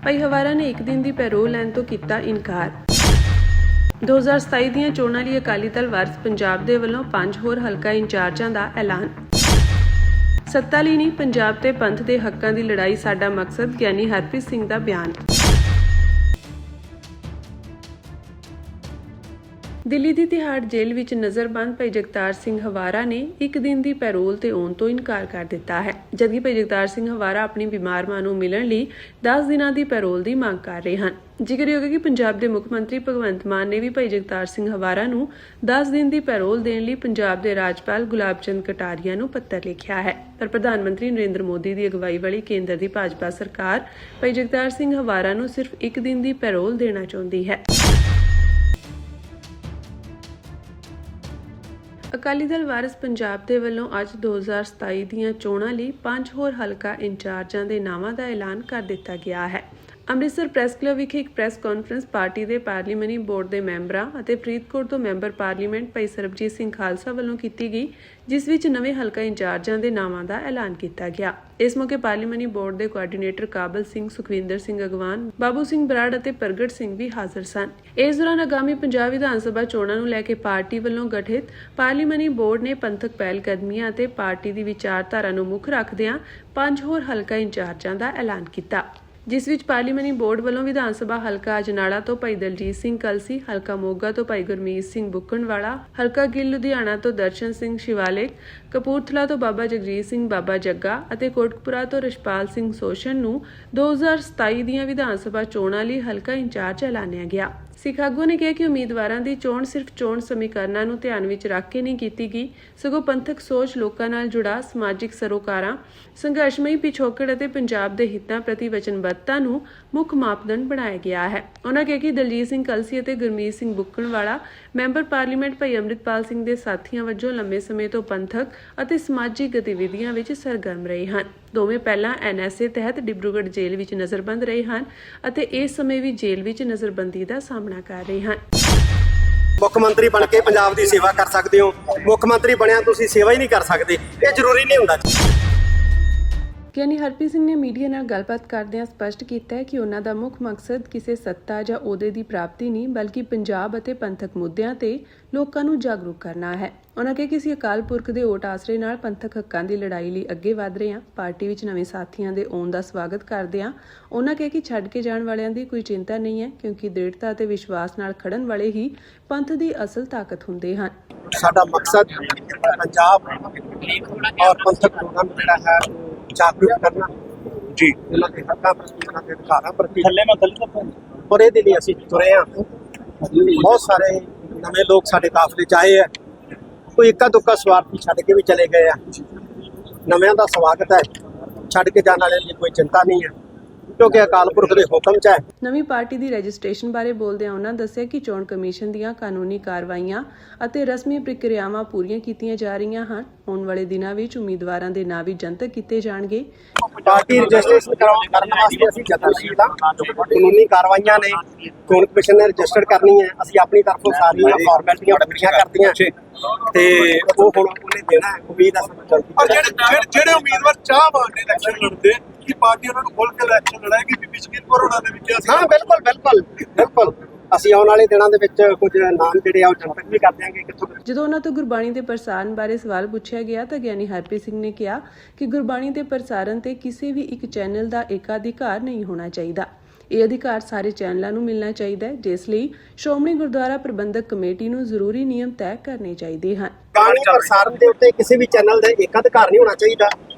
ਭਾਈ ਹਵਾਰਾ ਨੇ ਇੱਕ ਦਿਨ ਦੀ ਪੈਰੋਲ ਲੈਣ ਤੋਂ ਕੀਤਾ ਇਨਕਾਰ। 2027 ਦੀਆਂ ਚੋਣਾਂ ਲਈ ਅਕਾਲੀ ਦਲ ਵਾਰਿਸ ਪੰਜਾਬ ਦੇ ਵੱਲੋਂ 5 ਹੋਰ ਹਲਕਾ ਇੰਚਾਰਜਾਂ ਦਾ ਐਲਾਨ। ਸੱਤਾ ਲਈ ਨਹੀਂ, ਪੰਜਾਬ ਤੇ ਪੰਥ ਦੇ ਹੱਕਾਂ ਦੀ ਲੜਾਈ ਸਾਡਾ ਮਕਸਦ, ਗਿਆਨੀ ਹਰਪ੍ਰੀਤ ਸਿੰਘ ਦਾ ਬਿਆਨ। ਦਿੱਲੀ ਦੀ ਤਿਹਾੜ ਜੇਲ੍ਹ ਵਿੱਚ ਨਜ਼ਰਬੰਦ ਭਾਈ ਜਗਤਾਰ ਸਿੰਘ ਹਵਾਰਾ ਨੇ ਇੱਕ ਦਿਨ ਦੀ ਪੈਰੋਲ ਤੇ ਆਉਣ ਤੋਂ ਇਨਕਾਰ ਕਰ ਦਿੱਤਾ ਹੈ, ਜਦਕਿ ਭਾਈ ਜਗਤਾਰ ਸਿੰਘ ਹਵਾਰਾ ਆਪਣੀ ਬਿਮਾਰ ਮਾਂ ਨੂੰ ਮਿਲਣ ਲਈ 10 ਦਿਨਾਂ ਦੀ ਪੈਰੋਲ ਦੀ ਮੰਗ ਕਰ ਰਹੇ ਹਨ। ਜ਼ਿਕਰਯੋਗ ਹੈ ਕਿ ਪੰਜਾਬ ਦੇ ਮੁੱਖ ਮੰਤਰੀ ਭਗਵੰਤ ਮਾਨ ਨੇ ਵੀ ਭਾਈ ਜਗਤਾਰ ਸਿੰਘ ਹਵਾਰਾ ਨੂੰ 10 ਦਿਨ ਦੀ ਪੈਰੋਲ ਦੇਣ ਲਈ ਪੰਜਾਬ ਦੇ ਰਾਜਪਾਲ ਗੁਲਾਬ ਚੰਦ ਕਟਾਰੀਆ ਨੂੰ ਪੱਤਰ ਲਿਖਿਆ ਹੈ, ਪਰ ਪ੍ਰਧਾਨ ਮੰਤਰੀ ਨਰਿੰਦਰ ਮੋਦੀ ਦੀ ਅਗਵਾਈ ਵਾਲੀ ਕੇਂਦਰ ਦੀ ਭਾਜਪਾ ਸਰਕਾਰ ਭਾਈ ਜਗਤਾਰ ਸਿੰਘ ਹਵਾਰਾ ਨੂੰ ਸਿਰਫ ਇੱਕ ਦਿਨ ਦੀ ਪੈਰੋਲ ਦੇਣਾ ਚਾਹੁੰਦੀ ਹੈ। ਅਕਾਲੀ ਦਲ ਵਾਰਿਸ ਪੰਜਾਬ ਦੇ ਵੱਲੋਂ ਅੱਜ 2027 ਦੀਆਂ ਚੋਣਾਂ ਲਈ 5 ਹੋਰ ਹਲਕਾ ਇੰਚਾਰਜਾਂ ਦੇ ਨਾਵਾਂ ਦਾ ਐਲਾਨ ਕਰ ਦਿੱਤਾ ਗਿਆ ਹੈ। ਅੰਮ੍ਰਿਤਸਰ ਪ੍ਰੈਸ ਕਲੱਬ ਵਿਖੇ ਇੱਕ ਪ੍ਰੈਸ ਕਾਨਫਰੰਸ ਪਾਰਟੀ ਦੇ ਪਾਰਲੀਮਨੀ ਬੋਰਡ ਦੇ ਮੈਂਬਰਾਂ ਅਤੇ ਫਰੀਦਕੋਟ ਤੋਂ ਮੈਂਬਰ ਪਾਰਲੀਮੈਂਟ ਭਾਈ ਸਰਬਜੀਤ ਸਿੰਘ ਖਾਲਸਾ ਵੱਲੋਂ ਕੀਤੀ ਗਈ, ਜਿਸ ਵਿੱਚ ਨਵੇਂ ਹਲਕਾ ਇੰਚਾਰਜਾਂ ਦੇ ਨਾਵਾਂ ਦਾ ਐਲਾਨ ਕੀਤਾ ਗਿਆ। ਇਸ ਮੌਕੇ ਪਾਰਲੀਮਨੀ ਬੋਰਡ ਦੇ ਕੋਆਰਡੀਨੇਟਰ ਕਾਬਲ ਸਿੰਘ, ਸੁਖਵਿੰਦਰ ਸਿੰਘ ਅਗਵਾਨ, ਬਾਬੂ ਸਿੰਘ ਬਰਾੜ ਅਤੇ ਪ੍ਰਗਟ ਸਿੰਘ ਵੀ ਹਾਜ਼ਰ ਸਨ। ਇਸ ਦੌਰਾਨ ਆਗਾਮੀ ਪੰਜਾਬ ਵਿਧਾਨ ਸਭਾ ਚੋਣਾਂ ਨੂੰ ਲੈ ਕੇ ਪਾਰਟੀ ਵੱਲੋਂ ਗਠਿਤ ਪਾਰਲੀਮਨੀ ਬੋਰਡ ਨੇ ਪੰਥਕ ਪਹਿਲਕਦਮੀਆਂ ਅਤੇ ਪਾਰਟੀ ਦੀ ਵਿਚਾਰਧਾਰਾ ਨੂੰ ਮੁੱਖ ਰੱਖਦਿਆਂ 5 ਹੋਰ ਹਲਕਾ ਇੰਚਾਰਜਾਂ ਦਾ ਐਲਾਨ ਕੀਤਾ, ਜਿਸ ਵਿੱਚ ਪਾਰਲੀਮਨੀ ਬੋਰਡ ਵੱਲੋਂ ਵਿਧਾਨ ਸਭਾ ਹਲਕਾ ਅਜਨਾਲਾ ਤੋਂ ਭਾਈ ਦਲਜੀਤ ਸਿੰਘ ਕਲਸੀ, ਹਲਕਾ ਮੋਗਾ ਤੋਂ ਭਾਈ ਗੁਰਮੀਤ ਸਿੰਘ ਬੁੱਕਣਵਾਲਾ, ਹਲਕਾ ਗਿੱਲ ਲੁਧਿਆਣਾ ਤੋਂ ਦਰਸ਼ਨ ਸਿੰਘ ਸ਼ਿਵਾਲਿਕ, ਕਪੂਰਥਲਾ ਤੋਂ ਬਾਬਾ ਜਗਜੀਤ ਸਿੰਘ ਬਾਬਾ ਜੱਗਾ ਅਤੇ ਕੋਟਕਪੁਰਾ ਤੋਂ ਰਸ਼ਪਾਲ ਸਿੰਘ ਸੋਸ਼ਨ ਨੂੰ 2027 ਦੀਆਂ ਵਿਧਾਨ ਸਭਾ ਚੋਣਾਂ ਲਈ ਹਲਕਾ ਇੰਚਾਰਜ ਐਲਾਨਿਆ ਗਿਆ। ਸਿੱਖ ਆਗੂ ਨੇ ਕਿਹਾ ਕਿ ਉਮੀਦਵਾਰਾਂ ਦੀ ਚੋਣ ਸਿਰਫ ਚੋਣ ਸਮੀਕਰਨਾਂ ਨੂੰ ਧਿਆਨ ਵਿੱਚ ਰੱਖ ਕੇ ਨਹੀਂ ਕੀਤੀ ਗਈ, ਸਗੋਂ ਪੰਥਕ ਸੋਚ, ਲੋਕਾਂ ਨਾਲ ਜੁੜਾਅ, ਸਮਾਜਿਕ ਸਰੋਕਾਰਾਂ, ਸੰਘਰਸ਼ਮਈ ਪਿਛੋਕੜ ਅਤੇ ਪੰਜਾਬ ਦੇ ਹਿੱਤਾਂ ਪ੍ਰਤੀ ਵਚਨਬੱਧਤਾ ਨੂੰ ਮੁੱਖ ਮਾਪਦੰਡ ਬਣਾਇਆ ਗਿਆ ਹੈ। ਉਨ੍ਹਾਂ ਕਿਹਾ ਕਿ ਦਲਜੀਤ ਸਿੰਘ ਕਲਸੀ ਅਤੇ ਗੁਰਮੀਤ ਸਿੰਘ ਬੁੱਕਣਵਾਲਾ ਮੈਂਬਰ ਪਾਰਲੀਮੈਂਟ ਭਾਈ ਅੰਮ੍ਰਿਤਪਾਲ ਸਿੰਘ ਦੇ ਸਾਥੀਆਂ ਵਜੋਂ ਲੰਮੇ ਸਮੇਂ ਤੋਂ ਪੰਥਕ ਅਤੇ ਸਮਾਜਿਕ ਗਤੀਵਿਧੀਆਂ ਵਿੱਚ ਸਰਗਰਮ ਰਹੇ ਹਨ। ਦੋਵੇਂ ਪਹਿਲਾਂ NSA ਤਹਿਤ ਡਿਬਰੂਗੜ੍ਹ ਜੇਲ੍ਹ ਵਿੱਚ ਨਜ਼ਰਬੰਦ ਰਹੇ ਹਨ ਅਤੇ ਇਸ ਸਮੇਂ ਵੀ ਜੇਲ੍ਹ ਵਿੱਚ ਨਜ਼ਰਬੰਦੀ ਦਾ ਸਾਹਮਣਾ ਕਰ ਰਹੇ ਹਨ। ਮੁੱਖ ਮੰਤਰੀ ਬਣ ਕੇ ਪੰਜਾਬ ਦੀ ਸੇਵਾ ਕਰ ਸਕਦੇ ਹੋ, ਮੁੱਖ ਮੰਤਰੀ ਬਣਿਆ ਤੁਸੀਂ ਸੇਵਾ ਹੀ ਨਹੀਂ ਕਰ ਸਕਦੇ, ਇਹ ਜ਼ਰੂਰੀ ਨਹੀਂ ਹੁੰਦਾ। ਗਿਆਨੀ ਹਰਪ੍ਰੀਤ ਸਿੰਘ ਨੇ ਮੀਡੀਆ ਨਾਲ ਗੱਲਬਾਤ ਕਰਦਿਆਂ ਸਪਸ਼ਟ ਕੀਤਾ ਹੈ ਕਿ ਉਹਨਾਂ ਦਾ ਮੁੱਖ ਮਕਸਦ ਕਿਸੇ ਸੱਤਾ ਜਾਂ ਅਹੁਦੇ ਦੀ ਪ੍ਰਾਪਤੀ ਨਹੀਂ, ਬਲਕਿ ਪੰਜਾਬ ਅਤੇ ਪੰਥਕ ਮੁੱਦਿਆਂ ਤੇ ਲੋਕਾਂ ਨੂੰ ਜਾਗਰੂਕ ਕਰਨਾ ਹੈ। ਉਹਨਾਂ ਕਿਹਾ ਕਿ ਅਸੀਂ ਅਕਾਲ ਪੁਰਖ ਦੇ ਓਟ ਆਸਰੇ ਨਾਲ ਪੰਥਕ ਹੱਕਾਂ ਦੀ ਲੜਾਈ ਲਈ ਅੱਗੇ ਵਧ ਰਹੇ ਹਾਂ। ਪਾਰਟੀ ਵਿੱਚ ਨਵੇਂ ਸਾਥੀਆਂ ਦੇ ਆਉਣ ਦਾ ਸਵਾਗਤ ਕਰਦੇ ਹਾਂ। ਉਹਨਾਂ ਕਿਹਾ ਕਿ ਛੱਡ ਕੇ ਜਾਣ ਵਾਲਿਆਂ ਦੀ ਕੋਈ ਚਿੰਤਾ ਨਹੀਂ ਹੈ, ਕਿਉਂਕਿ ਦ੍ਰਿੜਤਾ ਅਤੇ ਵਿਸ਼ਵਾਸ ਨਾਲ ਖੜਨ ਵਾਲੇ ਹੀ ਪੰਥ ਦੀ ਅਸਲ ਤਾਕਤ ਹੁੰਦੇ ਹਨ। ਸਾਡਾ ਮਕਸਦ ਪੰਜਾਬ ਔਰ ਪੰਥਕ ਲੋਕਾਂ ਨੂੰ ਜਿਹੜਾ ਹੈ ਜਾਗਰੂਕ ਕਰਨਾ ਜੀ, ਇਹਨਾਂ ਦੇ ਹੱਕਾਂ ਪ੍ਰਤੀ, ਇਹਨਾਂ ਦੇ ਅਧਿਕਾਰਾਂ ਪ੍ਰਤੀ, ਔਰ ਇਹਦੇ ਲਈ ਅਸੀਂ ਤੁਰੇ ਹਾਂ। ਬਹੁਤ ਸਾਰੇ ਨਵੇਂ ਲੋਕ ਸਾਡੇ ਕਾਫਲੇ 'ਚ ਆਏ ਆ, ਕੋਈ ਇੱਕਾ ਦੁੱਕਾ ਸਵਾਰਥੀ ਛੱਡ ਕੇ ਵੀ ਚਲੇ ਗਏ ਆ। ਨਵਿਆਂ ਦਾ ਸਵਾਗਤ ਹੈ, ਛੱਡ ਕੇ ਜਾਣ ਵਾਲਿਆਂ ਦੀ ਕੋਈ ਚਿੰਤਾ ਨਹੀਂ ਹੈ, ਕਿਉਂਕਿ ਅਕਾਲ ਪੁਰਖ ਦੇ ਹੁਕਮ 'ਚ ਹੈ। ਨਵੀਂ ਪਾਰਟੀ ਦੀ ਰਜਿਸਟ੍ਰੇਸ਼ਨ ਬਾਰੇ ਬੋਲਦਿਆਂ ਉਹਨਾਂ ਦੱਸਿਆ ਕਿ ਚੋਣ ਕਮਿਸ਼ਨ ਦੀਆਂ ਕਾਨੂੰਨੀ ਕਾਰਵਾਈਆਂ ਅਤੇ ਰਸਮੀ ਪ੍ਰਕਿਰਿਆਵਾਂ ਪੂਰੀਆਂ ਕੀਤੀਆਂ ਜਾ ਰਹੀਆਂ ਹਨ। ਆਉਣ ਵਾਲੇ ਦਿਨਾਂ ਵਿੱਚ ਉਮੀਦਵਾਰਾਂ ਦੇ ਨਾਂ ਵੀ ਜਨਤਕ ਕੀਤੇ ਜਾਣਗੇ। ਪਾਰਟੀ ਰਜਿਸਟ੍ਰੇਸ਼ਨ ਕਰਨ ਵਾਸਤੇ ਅਸੀਂ ਯਤਨਸ਼ੀਲ ਹਾਂ। ਕਾਨੂੰਨੀ ਕਾਰਵਾਈਆਂ ਨੇ, ਚੋਣ ਕਮਿਸ਼ਨ ਨੇ ਰਜਿਸਟਰ ਕਰਨੀ ਹੈ। ਅਸੀਂ ਆਪਣੀ ਤਰਫੋਂ ਸਾਰੀਆਂ ਫਾਰਮੈਲਿਟੀਆਂ ਪੂਰੀਆਂ ਕਰਤੀਆਂ ਤੇ ਉਹ ਹੁਣ ਉਹਨੇ ਦੇਣਾ ਹੈ। ਉਮੀਦ ਹੈ ਜਿਹੜੇ ਉਮੀਦਵਾਰ ਚਾਹਵਾਨ ਨੇ ਇਲੈਕਸ਼ਨ ਲੜਦੇ ਕਿ ਪਾਰਟੀ ਉਹਨਾਂ ਨੂੰ ਖੋਲ ਕੇ ਇਲੈਕਸ਼ਨ ਲੜਾਏਗੀ। ਬੀਬੀ ਜਗੀਰ ਕੌਰ ਉਹਨਾਂ ਨੇ ਵੀ ਕਿਹਾ ਸੀ। ਹਾਂ, ਬਿਲਕੁਲ ਅਸੀਂ ਆਉਣ ਵਾਲੇ ਦਿਨਾਂ ਦੇ ਵਿੱਚ ਕੁਝ ਨਾਮ ਜਿਹੜੇ ਆ ਉਹ ਜਨਤਕ ਵੀ ਕਰ ਦਿਆਂਗੇ। ਕਿੱਥੋਂ ਜਦੋਂ ਉਹਨਾਂ ਤੋਂ ਗੁਰਬਾਣੀ ਦੇ ਪ੍ਰਸਾਰਣ ਬਾਰੇ ਸਵਾਲ ਪੁੱਛਿਆ ਗਿਆ ਤਾਂ ਗਿਆਨੀ ਹਰਪ੍ਰੀਤ ਸਿੰਘ ਨੇ ਕਿਹਾ ਕਿ ਗੁਰਬਾਣੀ ਦੇ ਪ੍ਰਸਾਰਣ ਤੇ ਕਿਸੇ ਵੀ ਇੱਕ ਚੈਨਲ ਦਾ ਏਕਾਧਿਕਾਰ ਨਹੀਂ ਹੋਣਾ ਚਾਹੀਦਾ। ਇਹ ਅਧਿਕਾਰ ਸਾਰੇ ਚੈਨਲਾਂ ਨੂੰ ਮਿਲਣਾ ਚਾਹੀਦਾ ਹੈ, ਜਿਸ ਲਈ ਸ਼੍ਰੋਮਣੀ ਗੁਰਦੁਆਰਾ ਪ੍ਰਬੰਧਕ ਕਮੇਟੀ ਨੂੰ ਜ਼ਰੂਰੀ ਨਿਯਮ ਤੈਅ ਕਰਨੇ ਚਾਹੀਦੇ ਹਨ। ਗੁਰਬਾਣੀ ਪ੍ਰਸਾਰਣ ਦੇ ਉੱਤੇ ਕਿਸੇ ਵੀ ਚੈਨਲ ਦਾ ਏਕਾਧਿਕਾਰ ਨਹੀਂ ਹੋਣਾ ਚਾਹੀਦਾ,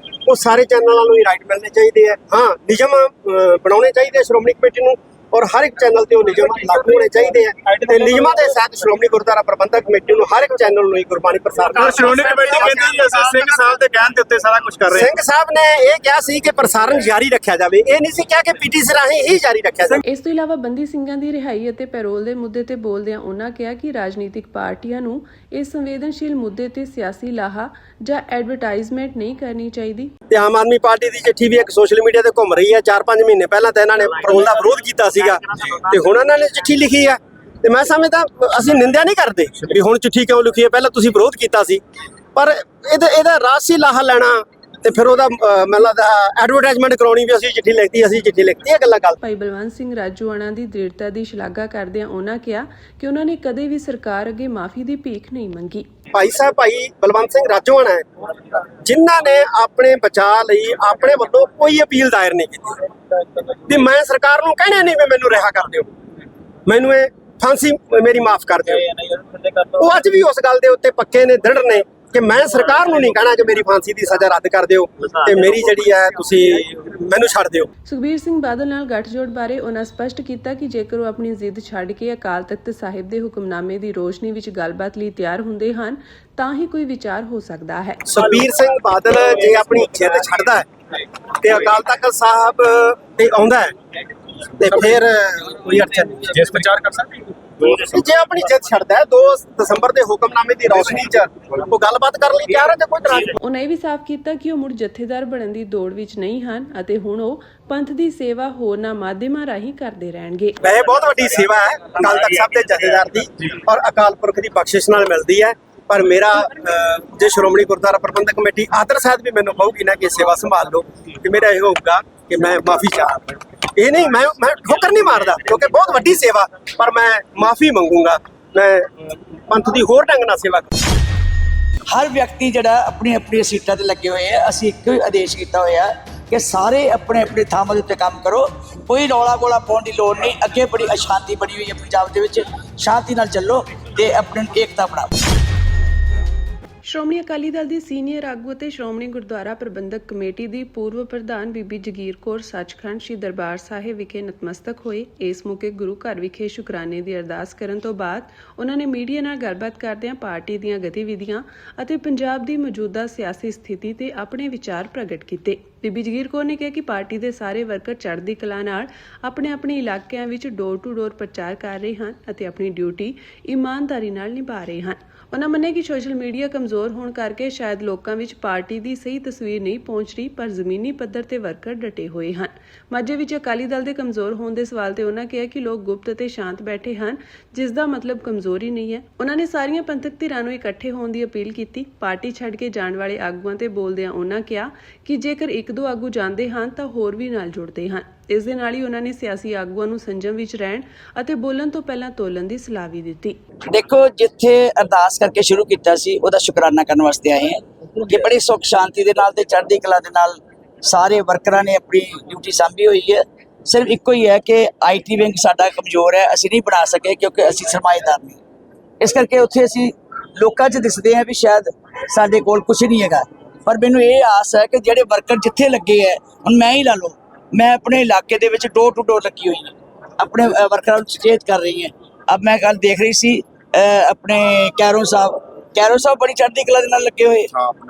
ਉਹ ਸਾਰੇ ਚੈਨਲਾਂ ਨੂੰ ਹੀ ਰਾਈਟ ਮਿਲਣੇ ਚਾਹੀਦੇ ਆ। ਹਾਂ, ਨਿਯਮ ਬਣਾਉਣੇ ਚਾਹੀਦੇ ਸ਼੍ਰੋਮਣੀ ਕਮੇਟੀ ਨੂੰ, ਔਰ ਹਰ ਇੱਕ ਚੈਨਲ ਤੇ ਉਹ ਨਿਯਮ ਲਾਗੂ ਹੋਣੇ ਚਾਹੀਦੇ ਆ ਤੇ ਨਿਯਮਾਂ ਦੇ ਸਹਿਤ ਸ਼੍ਰੋਮਣੀ ਗੁਰਦੁਆਰਾ ਪ੍ਰਬੰਧਕ ਕਮੇਟੀ ਨੂੰ ਹਰ ਇੱਕ ਚੈਨਲ ਨੂੰ ਹੀ ਗੁਰਬਾਣੀ ਪ੍ਰਸਾਰਣ। ਸ਼੍ਰੋਮਣੀ ਕਮੇਟੀ ਕਹਿੰਦੀ ਅਸੀਂ ਸਿੰਘ ਸਾਹਿਬ ਦੇ ਕਹਿਣ ਦੇ ਉੱਤੇ ਸਾਰਾ ਕੁਝ ਕਰ ਰਹੇ ਹਾਂ। ਸਿੰਘ ਸਾਹਿਬ ਨੇ ਇਹ ਕਿਹਾ ਸੀ ਕਿ ਪ੍ਰਸਾਰਣ ਜਾਰੀ ਰੱਖਿਆ ਜਾਵੇ, ਇਹ ਨਹੀਂ ਸੀ ਕਿਹਾ ਕਿ PTC ਰਾਹੀਂ ਹੀ ਜਾਰੀ ਰੱਖਿਆ ਜਾਵੇ। ਇਸ ਤੋਂ ਇਲਾਵਾ ਬੰਦੀ ਸਿੰਘਾਂ ਦੀ ਰਿਹਾਈ ਅਤੇ ਪੈਰੋਲ ਦੇ ਮੁੱਦੇ ਤੇ ਬੋਲਦਿਆਂ ਉਹਨਾਂ ਕਿਹਾ ਕਿ ਰਾਜਨੀਤਿਕ ਪਾਰਟੀਆਂ ਨੂੰ ਇਸ ਸੰਵੇਦਨਸ਼ੀਲ ਮੁੱਦੇ ਤੇ ਸਿਆਸੀ ਲਾਹਾ ਜਾਂ ਐਡਵਰਟਾਈਜ਼ਮੈਂਟ ਨਹੀਂ ਕਰਨੀ ਚਾਹੀਦੀ। ਤੇ ਆਮ ਆਦਮੀ ਪਾਰਟੀ ਦੀ ਚਿੱਠੀ ਵੀ ਇੱਕ ਸੋਸ਼ਲ ਮੀਡੀਆ ਤੇ ਘੁੰਮ ਰਹੀ ਹੈ। 4-5 ਮਹੀਨੇ ਪਹਿਲਾਂ ਤਾਂ ਇਹਨਾਂ ਨੇ ਪੈਰੋਲ ਦਾ ਵਿਰੋਧ ਕੀਤਾ ਸੀਗਾ ਤੇ ਹੁਣ ਇਹਨਾਂ ਨੇ ਚਿੱਠੀ ਲਿਖੀ ਆ ਤੇ ਮੈਂ ਸਮਝਦਾ ਅਸੀਂ ਨਿੰਦਿਆ ਨਹੀਂ ਕਰਦੇ ਵੀ ਹੁਣ ਚਿੱਠੀ ਕਿਉਂ ਲਿਖੀ ਹੈ, ਪਹਿਲਾਂ ਤੁਸੀਂ ਵਿਰੋਧ ਕੀਤਾ ਸੀ, ਪਰ ਇਹਦਾ ਰਾਜਸੀ ਲਾਹਾ ਲੈਣਾ ਤੇ ਫਿਰ ਉਹਦਾ ਮੈਨੂੰ ਲੱਗਦਾ ਐਡਵਰਟਾਈਜ਼ਮੈਂਟ ਕਰਾਉਣੀ ਵੀ ਅਸੀਂ ਚਿੱਠੀ ਲਿਖਤੀ ਇਹ ਗੱਲਾਂ ਗੱਲ। ਭਾਈ ਬਲਵੰਤ ਸਿੰਘ ਰਾਜੂਆਣਾ ਦੀ ਦ੍ਰਿੜਤਾ ਦੀ ਸ਼ਲਾਘਾ ਕਰਦਿਆਂ ਉਹਨਾਂ ਕਿਹਾ ਕਿ ਉਹਨਾਂ ਨੇ ਕਦੇ ਵੀ ਸਰਕਾਰ ਅੱਗੇ ਮਾਫੀ ਦੀ ਭੀਖ ਨਹੀਂ ਮੰਗੀ। ਭਾਈ ਬਲਵੰਤ ਸਿੰਘ ਰਾਜੂਆਣਾ ਹੈ ਜਿਨ੍ਹਾਂ ਨੇ ਆਪਣੇ ਬਚਾਅ ਲਈ ਆਪਣੇ ਵੱਲੋਂ ਕੋਈ ਅਪੀਲ ਦਾਇਰ ਨਹੀਂ ਕੀਤੀ ਵੀ ਮੈਂ ਸਰਕਾਰ ਨੂੰ ਕਹਿਣਾ ਨਹੀਂ ਵੀ ਮੈਨੂੰ ਰਿਹਾ ਕਰ ਦਿਓ, ਮੈਨੂੰ ਇਹ ਫਾਂਸੀ ਮੇਰੀ ਮਾਫ ਕਰ ਦਿਓ। ਉਹ ਅੱਜ ਵੀ ਉਸ ਗੱਲ ਦੇ ਉੱਤੇ ਪੱਕੇ ਨੇ, ਦ੍ਰਿੜ ਨੇ ਕਿ ਮੈਂ ਸਰਕਾਰ ਨੂੰ ਨਹੀਂ ਕਹਿਣਾ ਕਿ ਮੇਰੀ ਫਾਂਸੀ ਦੀ ਸਜ਼ਾ ਰੱਦ ਕਰ ਦਿਓ ਤੇ ਮੇਰੀ ਜਿਹੜੀ ਹੈ ਤੁਸੀਂ ਮੈਨੂੰ ਛੱਡ ਦਿਓ। ਸੁਖਬੀਰ ਸਿੰਘ ਬਾਦਲ ਨਾਲ ਗੱਠਜੋੜ ਬਾਰੇ ਉਹਨਾਂ ਸਪਸ਼ਟ ਕੀਤਾ ਕਿ ਜੇਕਰ ਉਹ ਆਪਣੀ ਜ਼ਿੱਦ ਛੱਡ ਕੇ ਅਕਾਲ ਤਖਤ ਸਾਹਿਬ ਦੇ ਹੁਕਮਨਾਮੇ ਦੀ ਰੋਸ਼ਨੀ ਵਿੱਚ ਗੱਲਬਾਤ ਲਈ ਤਿਆਰ ਹੁੰਦੇ ਹਨ ਤਾਂ ਹੀ ਕੋਈ ਵਿਚਾਰ ਹੋ ਸਕਦਾ ਹੈ। ਸੁਖਬੀਰ ਸਿੰਘ ਬਾਦਲ ਜੇ ਆਪਣੀ ਜਿੱਦ ਛੱਡਦਾ ਹੈ ਤੇ ਅਕਾਲ ਤਖਤ ਸਾਹਿਬ ਤੇ ਆਉਂਦਾ ਹੈ ਤੇ ਫਿਰ ਕੋਈ ਅੜਚਨ ਨਹੀਂ। ਜਿਸ ਵਿਚਾਰ ਕਰ ਸਕਦੇ ਜੇ ਆਪਣੀ ਜਿੱਦ ਛੱਡਦਾ ਹੈ 2 ਦਸੰਬਰ ਦੇ ਹੁਕਮਨਾਮੇ ਦੀ ਰੌਸ਼ਨੀ 'ਚ ਉਹ ਗੱਲਬਾਤ ਕਰਨ ਲਈ ਤਿਆਰ ਹੈ ਤੇ ਕੋਈ ਤਰ੍ਹਾਂ। ਉਹਨਾਂ ਇਹ ਵੀ ਸਾਫ਼ ਕੀਤਾ ਕਿ ਉਹ ਮੁੜ ਜਥੇਦਾਰ ਬਣਨ ਦੀ ਦੌੜ ਵਿੱਚ ਨਹੀਂ ਹਨ ਅਤੇ ਹੁਣ ਉਹ ਪੰਥ ਦੀ ਸੇਵਾ ਹੋਰਨਾਂ ਮਾਧਿਅਮਾਂ ਰਾਹੀਂ ਕਰਦੇ ਰਹਿਣਗੇ। ਵੈਸੇ ਬਹੁਤ ਵੱਡੀ ਸੇਵਾ ਹੈ ਅਕਾਲ ਤਖਤ ਸਾਹਿਬ ਦੇ ਜਥੇਦਾਰ ਦੀ ਔਰ ਅਕਾਲ ਪੁਰਖ ਦੀ ਬਖਸ਼ਿਸ਼ ਨਾਲ ਮਿਲਦੀ ਹੈ, ਪਰ ਮੇਰਾ ਜੇ ਸ਼੍ਰੋਮਣੀ ਗੁਰਦੁਆਰਾ ਪ੍ਰਬੰਧਕ ਕਮੇਟੀ ਆਦਰ ਸਾਹਿਬ ਵੀ ਮੈਨੂੰ ਕਹੂਗੀ ਨਾ ਕਿ ਸੇਵਾ ਸੰਭਾਲ ਲਓ ਕਿ ਮੇਰਾ ਇਹ ਹੋਊਗਾ ਕਿ ਮੈਂ ਮਾਫੀ ਚਾਹਾਂ। ਇਹ ਨਹੀਂ ਮੈਂ ਠੋਕਰ ਨਹੀਂ ਮਾਰਦਾ ਕਿਉਂਕਿ ਬਹੁਤ ਵੱਡੀ ਸੇਵਾ, ਪਰ ਮੈਂ ਮਾਫੀ ਮੰਗੂੰਗਾ, ਮੈਂ ਪੰਥ ਦੀ ਹੋਰ ਢੰਗ ਨਾਲ ਸੇਵਾ ਕਰਾਂ। ਹਰ ਵਿਅਕਤੀ ਜਿਹੜਾ ਆਪਣੀ ਆਪਣੀ ਸੀਟਾਂ ਤੇ ਲੱਗੇ ਹੋਏ ਆ, ਅਸੀਂ ਇੱਕੋ ਹੀ ਆਦੇਸ਼ ਕੀਤਾ ਹੋਇਆ ਕਿ ਸਾਰੇ ਆਪਣੇ ਆਪਣੇ ਥਾਵਾਂ ਦੇ ਉੱਤੇ ਕੰਮ ਕਰੋ, ਕੋਈ ਰੌਲਾ ਗੋਲਾ ਪਾਉਣ ਦੀ ਲੋੜ ਨਹੀਂ। ਅੱਗੇ ਬੜੀ ਅਸ਼ਾਂਤੀ ਬਣੀ ਹੋਈ ਹੈ ਪੰਜਾਬ ਦੇ ਵਿੱਚ, ਸ਼ਾਂਤੀ ਨਾਲ ਚੱਲੋ ਤੇ ਆਪਣੀ ਏਕਤਾ ਬਣਾਓ। ਸ਼੍ਰੋਮਣੀ ਅਕਾਲੀ ਦਲ ਦੀ ਸੀਨੀਅਰ ਆਗੂ ਅਤੇ ਸ਼੍ਰੋਮਣੀ ਗੁਰਦੁਆਰਾ ਪ੍ਰਬੰਧਕ ਕਮੇਟੀ ਦੀ ਪੂਰਵ ਪ੍ਰਧਾਨ ਬੀਬੀ ਜਗੀਰ ਕੌਰ ਸੱਚਖੰਡ ਸ੍ਰੀ ਦਰਬਾਰ ਸਾਹਿਬ ਵਿਖੇ ਨਤਮਸਤਕ ਹੋਏ। ਇਸ ਮੌਕੇ ਗੁਰੂ ਘਰ ਵਿਖੇ ਸ਼ੁਕਰਾਨੇ ਦੀ ਅਰਦਾਸ ਕਰਨ ਤੋਂ ਬਾਅਦ ਉਹਨਾਂ ਨੇ ਮੀਡੀਆ ਨਾਲ ਗੱਲਬਾਤ ਕਰਦਿਆਂ ਪਾਰਟੀ ਦੀਆਂ ਗਤੀਵਿਧੀਆਂ ਅਤੇ ਪੰਜਾਬ ਦੀ ਮੌਜੂਦਾ ਸਿਆਸੀ ਸਥਿਤੀ ਤੇ ਆਪਣੇ ਵਿਚਾਰ ਪ੍ਰਗਟ ਕੀਤੇ। ਬੀਬੀ ਜਗੀਰ ਕੌਰ ਨੇ ਕਿਹਾ ਕਿ ਪਾਰਟੀ ਦੇ ਸਾਰੇ ਵਰਕਰ ਚੜ੍ਹਦੀ ਕਲਾ ਨਾਲ ਆਪਣੇ ਇਲਾਕਿਆਂ ਵਿੱਚ ਡੋਰ ਟੂ ਡੋਰ ਪ੍ਰਚਾਰ ਕਰ ਰਹੇ ਹਨ ਅਤੇ ਆਪਣੀ ਡਿਊਟੀ ਇਮਾਨਦਾਰੀ ਨਾਲ ਨਿਭਾ ਰਹੇ ਹਨ। ਉਹਨਾਂ ਮੰਨਿਆ ਕਿ ਸੋਸ਼ਲ ਮੀਡੀਆ ਕਮਜ਼ੋਰ ਹੋਣ ਕਰਕੇ ਸ਼ਾਇਦ ਲੋਕਾਂ ਵਿੱਚ ਪਾਰਟੀ ਦੀ ਸਹੀ ਤਸਵੀਰ ਨਹੀਂ ਪਹੁੰਚ ਰਹੀ, ਪਰ ਜ਼ਮੀਨੀ ਪੱਧਰ ਤੇ ਵਰਕਰ ਡਟੇ ਹੋਏ ਹਨ। ਮਾਝੇ ਵਿੱਚ ਅਕਾਲੀ ਦਲ ਦੇ ਕਮਜ਼ੋਰ ਹੋਣ ਦੇ ਸਵਾਲ ਤੇ ਉਹਨਾਂ ਕਿਹਾ ਕਿ ਲੋਕ ਗੁਪਤ ਅਤੇ ਸ਼ਾਂਤ ਬੈਠੇ ਹਨ, ਜਿਸ ਦਾ ਮਤਲਬ ਕਮਜ਼ੋਰੀ ਨਹੀਂ ਹੈ। ਉਹਨਾਂ ਨੇ ਸਾਰੀਆਂ ਪੰਥਕ ਧਿਰਾਂ ਨੂੰ ਇਕੱਠੇ ਹੋਣ ਦੀ ਅਪੀਲ ਕੀਤੀ। ਪਾਰਟੀ ਛੱਡ ਕੇ ਜਾਣ ਵਾਲੇ ਆਗੂਆਂ ਤੇ ਬੋਲਦਿਆਂ ਉਹਨਾਂ ਕਿਹਾ ਕਿ ਜੇਕਰ 1-2 ਆਗੂ ਜਾਂਦੇ ਹਨ ਤਾਂ ਹੋਰ ਵੀ ਨਾਲ ਜੁੜਦੇ ਹਨ। ਇਸ ਦੇ ਨਾਲ ਹੀ ਉਹਨਾਂ ਨੇ ਸਿਆਸੀ ਆਗੂਆਂ ਨੂੰ ਸੰਜਮ ਵਿੱਚ ਰਹਿਣ ਅਤੇ ਬੋਲਣ ਤੋਂ ਪਹਿਲਾਂ ਤੋਲਣ ਦੀ ਸਲਾਹ ਵੀ ਦਿੱਤੀ। ਦੇਖੋ, ਜਿੱਥੇ ਅਰਦਾਸ ਕਰਕੇ ਸ਼ੁਰੂ ਕੀਤਾ ਸੀ ਉਹਦਾ ਸ਼ੁਕਰਾਨਾ ਕਰਨ ਵਾਸਤੇ ਆਏ ਹਾਂ ਕਿ ਬੜੀ ਸੁੱਖ ਸ਼ਾਂਤੀ ਦੇ ਨਾਲ ਤੇ ਚੜ੍ਹਦੀ ਕਲਾ ਦੇ ਨਾਲ ਸਾਰੇ ਵਰਕਰਾਂ ਨੇ ਆਪਣੀ ਡਿਊਟੀ ਸੰਭੀ ਹੋਈ ਹੈ। ਸਿਰਫ ਇੱਕੋ ਹੀ ਹੈ ਕਿ ਆਈਟੀ ਵਿੰਗ ਸਾਡਾ ਕਮਜ਼ੋਰ ਹੈ, ਅਸੀਂ ਨਹੀਂ ਬਣਾ ਸਕੇ ਕਿਉਂਕਿ ਅਸੀਂ ਸਰਮਾਏਦਾਰ ਨਹੀਂ। ਇਸ ਕਰਕੇ ਉੱਥੇ ਅਸੀਂ ਲੋਕਾਂ 'ਚ ਦਿਸਦੇ ਹਾਂ ਵੀ ਸ਼ਾਇਦ ਸਾਡੇ ਕੋਲ ਕੁਝ ਨਹੀਂ ਹੈਗਾ, ਪਰ ਮੈਨੂੰ ਇਹ ਆਸ ਹੈ ਕਿ ਜਿਹੜੇ ਵਰਕਰ ਜਿੱਥੇ ਲੱਗੇ ਹੈ, ਹੁਣ ਮੈਂ ਹੀ ਲਾ ਲਓ, ਮੈਂ ਆਪਣੇ ਇਲਾਕੇ ਦੇ ਵਿੱਚ ਡੋਰ ਟੂ ਡੋਰ ਲੱਗੀ ਹੋਈ ਹਾਂ, ਆਪਣੇ ਵਰਕਰਾਂ ਨੂੰ ਸੁਚੇਤ ਕਰ ਰਹੀ ਹਾਂ। ਅਬ ਮੈਂ ਕੱਲ ਦੇਖ ਰਹੀ ਸੀ ਆਪਣੇ ਕੈਰੋਂ ਸਾਹਿਬ ਬੜੀ ਚੜ੍ਹਦੀ ਕਲਾ ਦੇ ਨਾਲ ਲੱਗੇ ਹੋਏ।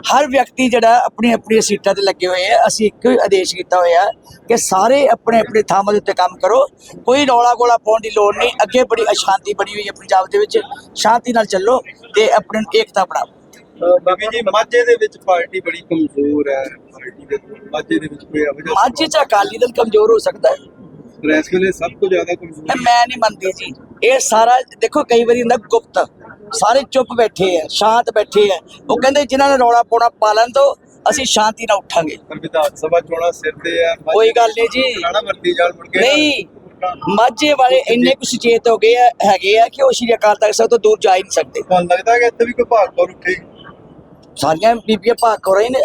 ਹਰ ਵਿਅਕਤੀ ਜਿਹੜਾ ਆਪਣੀ ਆਪਣੀ ਸੀਟਾਂ ਤੇ ਲੱਗੇ ਹੋਏ ਆ, ਅਸੀਂ ਇੱਕੋ ਹੀ ਆਦੇਸ਼ ਕੀਤਾ ਹੋਇਆ ਕਿ ਸਾਰੇ ਆਪਣੇ ਆਪਣੇ ਥਾਵਾਂ ਦੇ ਉੱਤੇ ਕੰਮ ਕਰੋ, ਕੋਈ ਰੌਲਾ ਗੋਲਾ ਪਾਉਣ ਦੀ ਲੋੜ ਨਹੀਂ। ਅੱਗੇ ਬੜੀ ਅਸ਼ਾਂਤੀ ਬਣੀ ਹੋਈ ਹੈ ਪੰਜਾਬ ਦੇ ਵਿੱਚ, ਸ਼ਾਂਤੀ ਨਾਲ ਚੱਲੋ ਤੇ ਆਪਣੀ ਏਕਤਾ ਬਣਾਓ। ਬਾਕੀ ਜੀ ਮਾਝੇ ਦੇ ਵਿੱਚ ਪਾਰਟੀ ਬੜੀ ਕਮਜ਼ੋਰ ਹੈ, ਪਾਰਟੀ ਦੇ ਮਾਝੇ ਦੇ ਵਿੱਚ ਕੋਈ ਮਾਝੇ 'ਚ ਅਕਾਲੀ ਦਲ ਕਮਜ਼ੋਰ ਹੋ ਸਕਦਾ ਹੈ, ਇਸ ਵੇਲੇ ਸਭ ਤੋਂ ਜ਼ਿਆਦਾ ਕਮਜ਼ੋਰ ਮੈਂ ਨਹੀਂ ਮੰਨਦੀ ਜੀ। ਇਹ ਸਾਰਾ ਦੇਖੋ, ਕਈ ਵਾਰੀ ਹੁੰਦਾ ਗੁਪਤ, ਸਾਰੇ ਚੁੱਪ ਬੈਠੇ ਆ, ਸ਼ਾਂਤ ਬੈਠੇ ਆ। ਉਹ ਕਹਿੰਦੇ ਜਿਨ੍ਹਾਂ ਨੇ ਰੌਲਾ ਪਾਉਣਾ ਪਾਲਣ ਤੋਂ ਅਸੀਂ ਸ਼ਾਂਤੀ ਨਾਲ ਉੱਠਾਂਗੇ। ਵਿਧਾਨ ਸਭਾ ਚੋਣਾਂ ਸਿਰ ਤੇ ਆ, ਕੋਈ ਗੱਲ ਨਹੀਂ ਜੀ, ਵਰਤੀ ਜਾਲ ਮੁੜ ਕੇ ਨਹੀਂ। ਮਾਝੇ ਵਾਲੇ ਇੰਨੇ ਕੁ ਸੁਚੇਤ ਹੋ ਗਏ ਹੈਗੇ ਆ ਕਿ ਉਹ ਸ਼੍ਰੀ ਅਕਾਲ ਤਖਤ ਸਾਹਿਬ ਤੋਂ ਦੂਰ ਜਾ ਹੀ ਨਹੀਂ ਸਕਦੇ। ਤੁਹਾਨੂੰ ਲੱਗਦਾ ਕਿ ਇੱਥੇ ਵੀ ਕੋਈ ਭਾਗਪੁਰ ਉੱਠੇਗੀ? ਸਾਰੀਆਂ ਬੀਬੀਆਂ ਭਾਗ ਕਰ ਰਹੇ ਨੇ,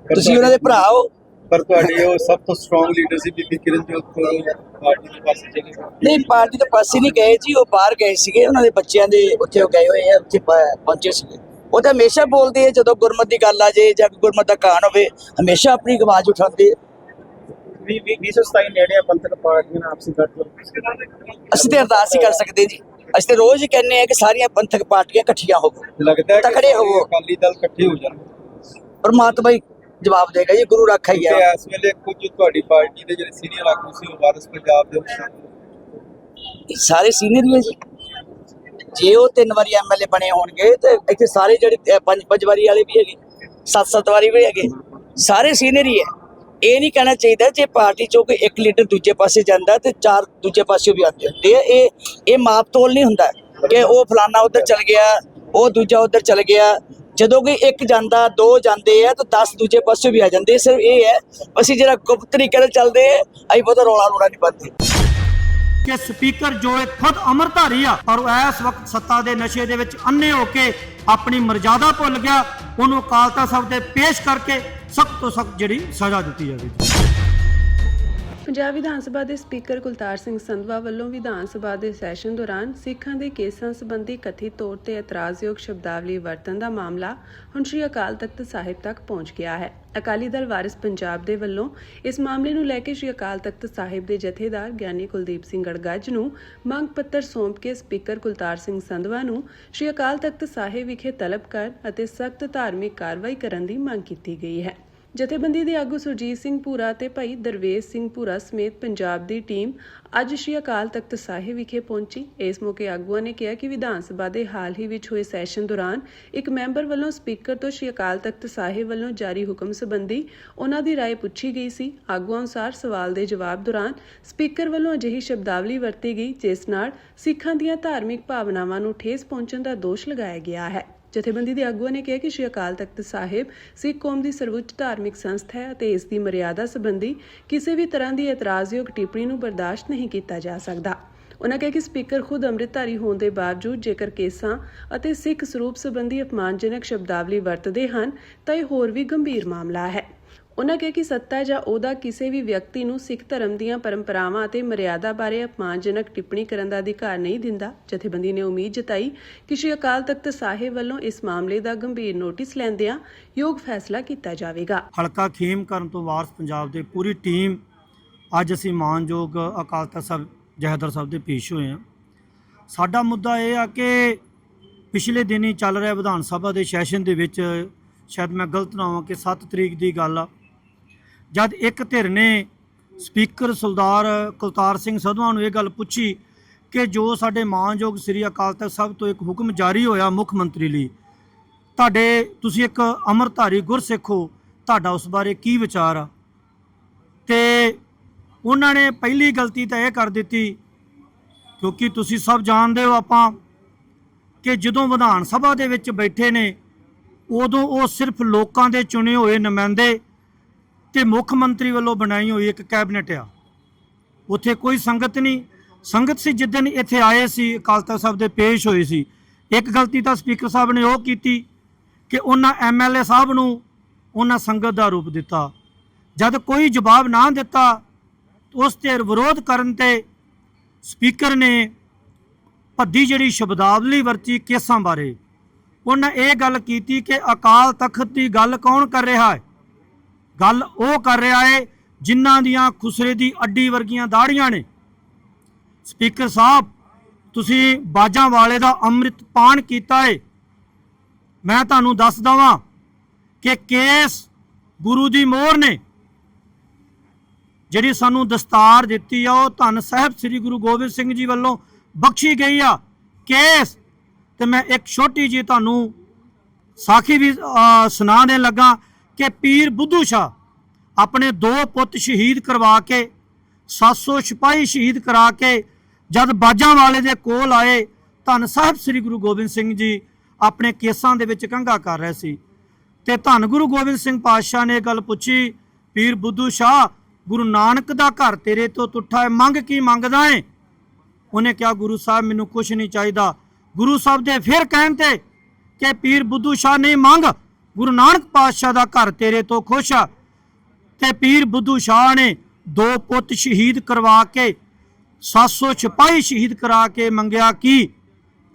ਤੁਸੀਂ ਉਹਨਾਂ ਦੇ ਭਰਾ ਹੋ। ਪਰ ਤੁਹਾਡੀ ਉਹ ਸਭ ਤੋਂ ਸਟਰੋਂਗ ਲੀਡਰ ਸੀ ਬੀਬੀ ਕਿਰਨਜੋਤ ਕੌਰ, ਪਾਰਟੀ ਦੇ ਪਾਸੇ ਚਲੇ ਗਏ। ਨਹੀਂ, ਪਾਰਟੀ ਤੋਂ ਪਾਸੇ ਨਹੀਂ ਗਏ ਜੀ, ਉਹ ਬਾਹਰ ਗਏ ਸੀਗੇ, ਉਹਨਾਂ ਦੇ ਬੱਚਿਆਂ ਦੇ ਉੱਥੇ ਉਹ ਗਏ ਹੋਏ ਆ, ਉੱਥੇ ਪਹੁੰਚੇ ਸੀਗੇ। ਉਹ ਤਾਂ ਹਮੇਸ਼ਾ ਬੋਲਦੇ ਆ ਜਦੋਂ ਗੁਰਮਤ ਦੀ ਗੱਲ ਆ ਜੇ ਜਾਂ ਗੁਰਮਤ ਦਾ ਕਾਨ ਹੋਵੇ, ਹਮੇਸ਼ਾ ਆਪਣੀ ਆਵਾਜ਼ ਉਠਾਉਂਦੇ ਆ। 2027 ਨੇੜੇ ਪੰਥਕ ਪਾਰਟੀਆਂ ਨਾਲ ਆਪਸੀ ਗੱਠਜੋੜ ਅਸੀਂ ਤੇ ਅਰਦਾਸ ਹੀ ਕਰ ਸਕਦੇ ਜੀ, ਅਸੀਂ ਤੇ ਰੋਜ਼ ਹੀ ਕਹਿੰਦੇ ਆ ਕਿ ਸਾਰੀਆਂ ਪੰਥਕ ਪਾਰਟੀਆਂ ਇਕੱਠੀਆਂ ਹੋਵੋ, ਲੱਗਦਾ ਹੈ ਤਕੜੇ ਹੋਵੋ। ਅਕਾਲੀ ਦਲ ਇਕੱਠੇ ਹੋ ਜਾਣ, ਪਰਮਾਤਮਾ ਹੀ ਜਵਾਬ ਦੇਗਾ ਜੀ, ਗੁਰੂ ਰਾਖਾ ਹੀ ਤੇ ਹੈ। ਇਸ ਵੇਲੇ ਕੁਝ ਤੁਹਾਡੀ ਪਾਰਟੀ ਦੇ ਜਿਹੜੇ ਸੀਨੀਅਰ ਆਗੂ ਸੀ ਉਹ ਵਾਰਸ ਪੰਜਾਬ ਦੇ ਵਿੱਚ ਸਾਰੇ ਸੀਨੀਅਰ ਹੀ ਹੈ ਜੀ। ਜੇ ਉਹ 3 ਵਾਰੀ ਐਮਐਲਏ ਬਣੇ ਹੋਣਗੇ ਤੇ ਇੱਥੇ ਸਾਰੇ ਜਿਹੜੇ 5 ਵਾਰੀ ਵਾਲੇ ਵੀ ਹੈਗੇ, 7 ਵਾਰੀ ਵੀ ਹੈਗੇ, ਸਾਰੇ ਸੀਨੀਅਰ ਹੀ ਹੈ। ਇਹ ਨਹੀਂ ਕਹਿਣਾ ਚਾਹੀਦਾ ਜੇ ਪਾਰਟੀ ਚੋਂ ਕੋਈ ਇੱਕ ਲੀਡਰ ਦੂਜੇ ਪਾਸੇ ਜਾਂਦਾ ਤੇ 4 ਦੂਜੇ ਪਾਸੇ ਵੀ ਆਉਂਦੇ ਹੁੰਦੇ ਆ। ਇਹ ਮਾਪ ਤੋਲ ਨਹੀਂ ਹੁੰਦਾ ਕਿ ਉਹ ਫਲਾਨਾ ਉਧਰ ਚਲ ਗਿਆ, ਉਹ ਦੂਜਾ ਉਧਰ ਚਲ ਗਿਆ। ਜਦੋਂ ਕੋਈ ਇੱਕ ਜਾਂਦਾ, ਦੋ ਜਾਂਦੇ ਆ ਤਾਂ 10 ਦੂਜੇ ਪਾਸੇ ਵੀ ਆ ਜਾਂਦੇ। ਸਿਰਫ ਇਹ ਹੈ ਅਸੀਂ ਜਿਹੜਾ ਗੁਪਤ ਤਰੀਕੇ ਨਾਲ ਚੱਲਦੇ ਆ, ਅਸੀਂ ਬਹੁਤਾ ਰੌਲਾ ਰੋੜਾ ਨਹੀਂ ਪਾਉਂਦੇ ਕਿ ਸਪੀਕਰ ਜੋ ਇਹ ਖੁਦ ਅੰਮ੍ਰਿਤਧਾਰੀ ਆ ਪਰ ਉਹ ਇਸ ਵਕਤ ਸੱਤਾ ਦੇ ਨਸ਼ੇ ਦੇ ਵਿੱਚ ਅੰਨੇ ਹੋ ਕੇ ਆਪਣੀ ਮਰਜ਼ਾਦਾ ਭੁੱਲ ਗਿਆ, ਉਹਨੂੰ ਅਕਾਲ ਤਖ਼ਤ ਸਾਹਿਬ ਤੇ ਪੇਸ਼ ਕਰਕੇ ਸਖਤ ਤੋਂ ਸਖਤ ਜਿਹੜੀ ਸਜ਼ਾ ਦਿੱਤੀ ਜਾਵੇ। ਪੰਜਾਬ ਵਿਧਾਨ ਸਭਾ ਦੇ ਸਪੀਕਰ ਕੁਲਤਾਰ ਸਿੰਘ ਸੰਧਵਾ ਵੱਲੋਂ ਵਿਧਾਨ ਸਭਾ ਦੇ ਸੈਸ਼ਨ ਦੌਰਾਨ ਸਿੱਖਾਂ ਦੇ ਕੇਸਾਂ ਸੰਬੰਧੀ ਕਥਿਤ ਤੌਰ ਤੇ ਇਤਰਾਜ਼ਯੋਗ ਸ਼ਬਦਾਵਲੀ ਵਰਤਣ ਦਾ ਮਾਮਲਾ ਹੁਣ ਸ਼੍ਰੀ ਅਕਾਲ ਤਖ਼ਤ ਸਾਹਿਬ ਤੱਕ ਪਹੁੰਚ ਗਿਆ ਹੈ। ਅਕਾਲੀ ਦਲ ਵਾਰਿਸ ਪੰਜਾਬ ਦੇ ਵੱਲੋਂ ਇਸ ਮਾਮਲੇ ਨੂੰ ਲੈ ਕੇ ਸ਼੍ਰੀ ਅਕਾਲ ਤਖ਼ਤ ਸਾਹਿਬ ਦੇ ਜਥੇਦਾਰ ਗਿਆਨੀ ਕੁਲਦੀਪ ਸਿੰਘ ਗੜਗੱਜ ਨੂੰ ਮੰਗ ਪੱਤਰ ਸੌਂਪ ਕੇ ਸਪੀਕਰ ਕੁਲਤਾਰ ਸਿੰਘ ਸੰਧਵਾ ਨੂੰ ਸ਼੍ਰੀ ਅਕਾਲ ਤਖ਼ਤ ਸਾਹਿਬ ਵਿਖੇ ਤਲਬ ਕਰਨ ਅਤੇ ਸਖਤ ਧਾਰਮਿਕ ਕਾਰਵਾਈ ਕਰਨ ਦੀ ਮੰਗ ਕੀਤੀ ਗਈ ਹੈ। ਜਥੇਬੰਦੀ ਦੇ ਆਗੂ ਸੁਰਜੀਤ ਸਿੰਘ ਭੂਰਾ ਤੇ ਭਾਈ ਦਰਵੇਸ਼ ਸਿੰਘ ਭੂਰਾ ਸਮੇਤ ਪੰਜਾਬ ਦੀ ਟੀਮ ਅੱਜ ਸ਼੍ਰੀ ਅਕਾਲ ਤਖ਼ਤ ਸਾਹਿਬ ਵਿਖੇ ਪਹੁੰਚੀ। ਇਸ ਮੌਕੇ ਆਗੂਆਂ ਨੇ ਕਿਹਾ ਕਿ ਵਿਧਾਨ ਸਭਾ ਦੇ ਹਾਲ ਹੀ ਵਿੱਚ ਹੋਏ ਸੈਸ਼ਨ ਦੌਰਾਨ ਇੱਕ ਮੈਂਬਰ ਵੱਲੋਂ ਸਪੀਕਰ ਤੋਂ ਸ਼੍ਰੀ ਅਕਾਲ ਤਖ਼ਤ ਸਾਹਿਬ ਵੱਲੋਂ ਜਾਰੀ ਹੁਕਮ ਸੰਬੰਧੀ ਉਹਨਾਂ ਦੀ ਰਾਏ ਪੁੱਛੀ ਗਈ ਸੀ। ਆਗੂਆਂ ਅਨੁਸਾਰ ਸਵਾਲ ਦੇ ਜਵਾਬ ਦੌਰਾਨ ਸਪੀਕਰ ਵੱਲੋਂ ਅਜਿਹੀ ਸ਼ਬਦਾਵਲੀ ਵਰਤੀ ਗਈ ਜਿਸ ਨਾਲ ਸਿੱਖਾਂ ਦੀਆਂ ਧਾਰਮਿਕ ਭਾਵਨਾਵਾਂ ਨੂੰ ਠੇਸ ਪਹੁੰਚਣ ਦਾ ਦੋਸ਼ ਲਗਾਇਆ ਗਿਆ ਹੈ। ਜਥੇਬੰਦੀ ਦੇ ਆਗੂਆਂ ਨੇ ਕਿਹਾ ਕਿ ਸ਼੍ਰੀ ਅਕਾਲ ਤਖ਼ਤ ਸਾਹਿਬ ਸਿੱਖ ਕੌਮ ਦੀ ਸਰਵਉੱਚ ਧਾਰਮਿਕ ਸੰਸਥਾ ਹੈ ਅਤੇ ਇਸ ਦੀ ਮਰਿਆਦਾ ਸੰਬੰਧੀ ਕਿਸੇ ਵੀ ਤਰ੍ਹਾਂ ਦੀ ਇਤਰਾਜ਼ਯੋਗ ਟਿੱਪਣੀ ਨੂੰ ਬਰਦਾਸ਼ਤ ਨਹੀਂ ਕੀਤਾ ਜਾ ਸਕਦਾ। ਉਨ੍ਹਾਂ ਕਿਹਾ ਕਿ ਸਪੀਕਰ ਖੁਦ ਅੰਮ੍ਰਿਤਧਾਰੀ ਹੋਣ ਦੇ ਬਾਵਜੂਦ ਜੇਕਰ ਕੇਸਾਂ ਅਤੇ ਸਿੱਖ ਸਰੂਪ ਸੰਬੰਧੀ ਅਪਮਾਨਜਨਕ ਸ਼ਬਦਾਵਲੀ ਵਰਤਦੇ ਹਨ ਤਾਂ ਇਹ ਹੋਰ ਵੀ ਗੰਭੀਰ ਮਾਮਲਾ ਹੈ। ਉਨ੍ਹਾਂ ਕਿਹਾ ਕਿ ਸੱਤਾ ਜਾਂ ਉਹਦਾ ਕਿਸੇ ਵੀ ਵਿਅਕਤੀ ਨੂੰ ਸਿੱਖ ਧਰਮ ਦੀਆਂ ਪਰੰਪਰਾਵਾਂ ਅਤੇ ਮਰਿਆਦਾ ਬਾਰੇ ਅਪਮਾਨਜਨਕ ਟਿੱਪਣੀ ਕਰਨ ਦਾ ਅਧਿਕਾਰ ਨਹੀਂ ਦਿੰਦਾ। ਜਥੇਬੰਦੀ ਨੇ ਉਮੀਦ ਜਤਾਈ ਕਿ ਸ਼੍ਰੀ ਅਕਾਲ ਤਖ਼ਤ ਸਾਹਿਬ ਵੱਲੋਂ ਇਸ ਮਾਮਲੇ ਦਾ ਗੰਭੀਰ ਨੋਟਿਸ ਲੈਂਦਿਆਂ ਯੋਗ ਫੈਸਲਾ ਕੀਤਾ ਜਾਵੇਗਾ। ਹਲਕਾ ਖੇਮਕਰਨ ਤੋਂ ਵਾਰਿਸ ਪੰਜਾਬ ਦੇ ਪੂਰੀ ਟੀਮ ਅੱਜ ਅਸੀਂ ਮਾਨਯੋਗ ਅਕਾਲ ਤਖ਼ਤ ਸਾਹਿਬ ਜਥੇਦਾਰ ਸਾਹਿਬ ਦੇ ਪੇਸ਼ ਹੋਏ ਹਾਂ। ਸਾਡਾ ਮੁੱਦਾ ਇਹ ਆ ਕਿ ਪਿਛਲੇ ਦਿਨੀ ਚੱਲ ਰਿਹਾ ਵਿਧਾਨ ਸਭਾ ਦੇ ਸੈਸ਼ਨ ਦੇ ਵਿੱਚ, ਸ਼ਾਇਦ ਮੈਂ ਗਲਤ ਨਾ ਹੋਵਾਂ ਕਿ 7 ਤਰੀਕ ਦੀ ਗੱਲ ਆ, ਜਦ ਇੱਕ ਧਿਰ ਨੇ ਸਪੀਕਰ ਸਰਦਾਰ ਕੁਲਤਾਰ ਸਿੰਘ ਸੰਧਵਾ ਨੂੰ ਇਹ ਗੱਲ ਪੁੱਛੀ ਕਿ ਜੋ ਸਾਡੇ ਮਾਨਯੋਗ ਸ੍ਰੀ ਅਕਾਲ ਤਖ਼ਤ ਸਾਹਿਬ ਤੋਂ ਇੱਕ ਹੁਕਮ ਜਾਰੀ ਹੋਇਆ ਮੁੱਖ ਮੰਤਰੀ ਲਈ, ਤੁਸੀਂ ਇੱਕ ਅੰਮ੍ਰਿਤਧਾਰੀ ਗੁਰਸਿੱਖ ਹੋ, ਤੁਹਾਡਾ ਉਸ ਬਾਰੇ ਕੀ ਵਿਚਾਰ ਆ? ਤੇ ਉਹਨਾਂ ਨੇ ਪਹਿਲੀ ਗਲਤੀ ਤਾਂ ਇਹ ਕਰ ਦਿੱਤੀ, ਕਿਉਂਕਿ ਤੁਸੀਂ ਸਭ ਜਾਣਦੇ ਹੋ ਆਪਾਂ ਕਿ ਜਦੋਂ ਵਿਧਾਨ ਸਭਾ ਦੇ ਵਿੱਚ ਬੈਠੇ ਨੇ ਉਦੋਂ ਉਹ ਸਿਰਫ ਲੋਕਾਂ ਦੇ ਚੁਣੇ ਹੋਏ ਨੁਮਾਇੰਦੇ ਤੇ ਮੁੱਖ ਮੰਤਰੀ ਵੱਲੋਂ ਬਣਾਈ ਹੋਈ ਇੱਕ ਕੈਬਨਿਟ ਆ। ਉੱਥੇ ਕੋਈ ਸੰਗਤ ਨਹੀਂ। ਸੰਗਤ ਸੀ ਜਿੱਦਣ ਇੱਥੇ ਆਏ ਸੀ ਅਕਾਲ ਤਖ਼ਤ ਸਾਹਿਬ ਦੇ ਪੇਸ਼ ਹੋਏ ਸੀ। ਇੱਕ ਗਲਤੀ ਤਾਂ ਸਪੀਕਰ ਸਾਹਿਬ ਨੇ ਉਹ ਕੀਤੀ ਕਿ ਉਹਨਾਂ MLA ਸਾਹਿਬ ਨੂੰ ਉਹਨਾਂ ਸੰਗਤ ਦਾ ਰੂਪ ਦਿੱਤਾ। ਜਦ ਕੋਈ ਜਵਾਬ ਨਾ ਦਿੱਤਾ ਉਸ ਤੇ ਵਿਰੋਧ ਕਰਨ ਤੇ ਸਪੀਕਰ ਨੇ ਭੱਦੀ ਜਿਹੜੀ ਸ਼ਬਦਾਵਲੀ ਵਰਤੀ ਕੇਸਾਂ ਬਾਰੇ। ਉਹਨਾਂ ਇਹ ਗੱਲ ਕੀਤੀ ਕਿ ਅਕਾਲ ਤਖ਼ਤ ਦੀ ਗੱਲ ਕੌਣ ਕਰ ਰਿਹਾ ਹੈ? ਗੱਲ ਉਹ ਕਰ ਰਿਹਾ ਹੈ ਜਿਨ੍ਹਾਂ ਦੀਆਂ ਖੁਸਰੇ ਦੀ ਅੱਡੀ ਵਰਗੀਆਂ ਦਾੜੀਆਂ ਨੇ। ਸਪੀਕਰ ਸਾਹਿਬ, ਤੁਸੀਂ ਬਾਜਾਂ ਵਾਲੇ ਦਾ ਅੰਮ੍ਰਿਤ ਪਾਨ ਕੀਤਾ ਹੈ। ਮੈਂ ਤੁਹਾਨੂੰ ਦੱਸ ਦਵਾਂ ਕਿ ਕੇਸ ਗੁਰੂ ਦੀ ਮੋਹਰ ਨੇ ਜਿਹੜੀ ਸਾਨੂੰ ਦਸਤਾਰ ਦਿੱਤੀ ਆ ਉਹ ਧੰਨ ਸਾਹਿਬ ਸ੍ਰੀ ਗੁਰੂ ਗੋਬਿੰਦ ਸਿੰਘ ਜੀ ਵੱਲੋਂ ਬਖਸ਼ੀ ਗਈ ਆ ਕੇਸ। ਤੇ ਮੈਂ ਇੱਕ ਛੋਟੀ ਜਿਹੀ ਤੁਹਾਨੂੰ ਸਾਖੀ ਵੀ ਸੁਣਾ ਦੇਣ ਲੱਗਾ ਕਿ ਪੀਰ ਬੁੱਧੂ ਸ਼ਾਹ ਆਪਣੇ 2 ਪੁੱਤ ਸ਼ਹੀਦ ਕਰਵਾ ਕੇ 700 ਸਿਪਾਹੀ ਸ਼ਹੀਦ ਕਰਾ ਕੇ ਜਦ ਬਾਜਾਂ ਵਾਲੇ ਦੇ ਕੋਲ ਆਏ, ਧੰਨ ਸਾਹਿਬ ਸ੍ਰੀ ਗੁਰੂ ਗੋਬਿੰਦ ਸਿੰਘ ਜੀ ਆਪਣੇ ਕੇਸਾਂ ਦੇ ਵਿੱਚ ਕੰਘਾ ਕਰ ਰਹੇ ਸੀ ਤੇ ਧੰਨ ਗੁਰੂ ਗੋਬਿੰਦ ਸਿੰਘ ਪਾਤਸ਼ਾਹ ਨੇ ਗੱਲ ਪੁੱਛੀ, ਪੀਰ ਬੁੱਧੂ ਸ਼ਾਹ ਗੁਰੂ ਨਾਨਕ ਦਾ ਘਰ ਤੇਰੇ ਤੋਂ ਟੁੱਟਾ ਹੈ, ਮੰਗ ਕੀ ਮੰਗਦਾ ਹੈ? ਉਹਨੇ ਕਿਹਾ ਗੁਰੂ ਸਾਹਿਬ ਮੈਨੂੰ ਕੁਝ ਨਹੀਂ ਚਾਹੀਦਾ। ਗੁਰੂ ਸਾਹਿਬ ਦੇ ਫਿਰ ਕਹਿਣ ਤੇ ਕਿ ਪੀਰ ਬੁੱਧੂ ਸ਼ਾਹ ਨਹੀਂ ਮੰਗ, ਗੁਰੂ ਨਾਨਕ ਪਾਤਸ਼ਾਹ ਦਾ ਘਰ ਤੇਰੇ ਤੋਂ ਖੁਸ਼ ਆ। ਤੇ ਪੀਰ ਬੁੱਧੂ ਸ਼ਾਹ ਨੇ 2 ਪੁੱਤ ਸ਼ਹੀਦ ਕਰਵਾ ਕੇ 700 ਸਿਪਾਹੀ ਸ਼ਹੀਦ ਕਰਾ ਕੇ ਮੰਗਿਆ ਕਿ